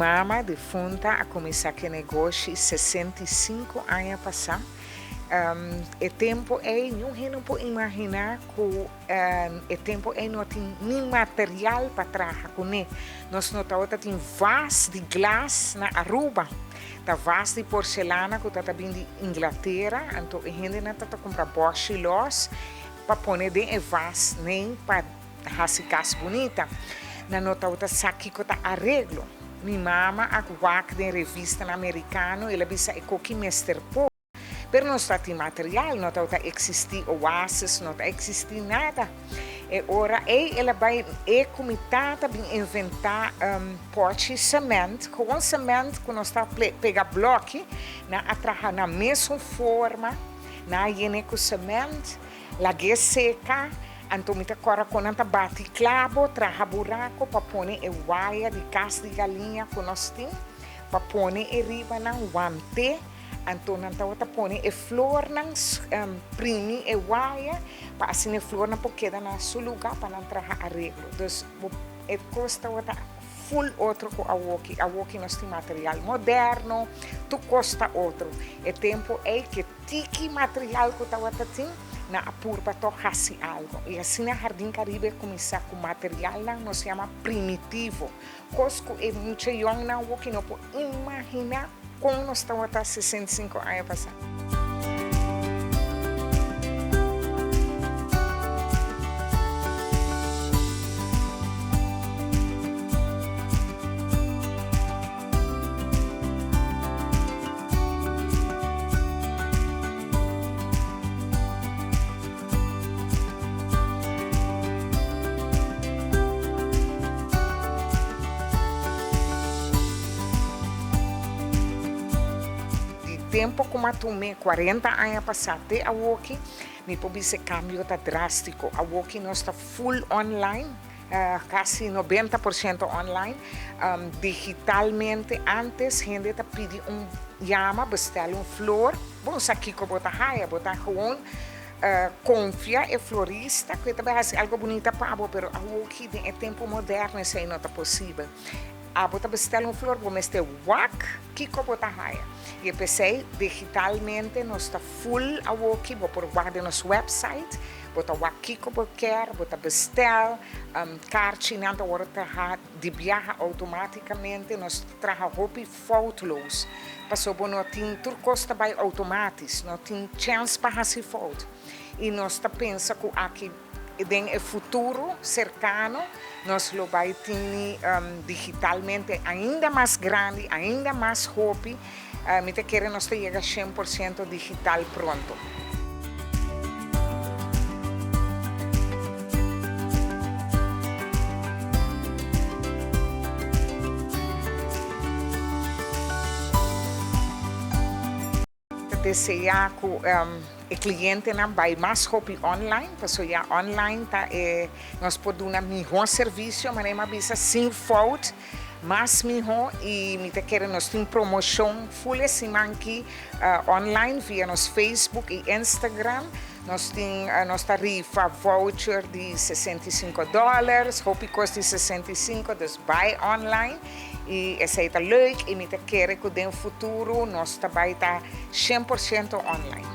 mama defunta a começar que negócio 65 anos passar. O tempo não pode imaginar que o tempo não tem nem material para trabalhar com ele. Nós não temos vaso de glass na Aruba, tá vaso de porcelana que está vindo de Inglaterra, então a gente não está comprar Bosch e Loss para pôr dentro do vaso, nem para fazer casa bonita. Não está aqui que está arreglo. Minha mama a guarda de revista americana, ela disse que Mr. Paul. Pero não está tem material, não está existir oásis, não está existir nada. E ora ela vai comitar para inventar pote de cimento, com cimento que nós está pegar bloco, na atrair na mesma forma, na llenar com cimento, lague seca, então me agora quando anta bate clavo, traga buraco para pôr a waia de casa de galinha que nós tem, para pôr riba na guante. Então, nós põe a flor na primi e waia para assim a flor não pode quedar na seu lugar para não trazer arreglo. Então, custa full outro com a walkie nós tem material moderno, tu custa outro. O tempo que tiki material que estava tem na apurba to fazer algo. E assim na Jardim Caribe começar com material não se chama primitivo. Cosco é muito young na walkie não pode imaginar como nós estamos há 65 anos passar. Tempo como a tomei 40 anos passar até a walkie, me pode ser cambio tá drástico. A walkie nós está full online, quase 90% online, digitalmente. Antes gente está pedindo llama, bestel flor, vamos aqui com botar raia, botar gewoon. Confia é florista que também faz algo bonito para abo, pero a walkie é tempo moderno isso aí não está possível. A bota bestel flor, vou meter wak, que com botar raia. E eu pensei, digitalmente, nós está full a walkie, vou por guardar nosso website, botar o aqui que eu quero, botar bestel, carte, não hora de viajar automaticamente, nós trazemos roupa e fotos. Passou bom, não tem tudo custa by automático, não tem chance para fazer foto. E nós está pensando que aqui em futuro cercano, nós vai ter digitalmente ainda mais grande, ainda mais roupa. Me te querem nós chegar a 100% digital pronto. Desejar que o cliente não vai mais roupa online, porque já online nós podemos dar melhor serviço, mas não avisa sem foto. Mas melhor e me querem nós temos promoção full semana aqui online via nosso Facebook e Instagram. Nós temos nossa rifa voucher de $65, roupa custa de 65, dus buy online. E essa está leuk e me querem que no futuro nós também está 100% online.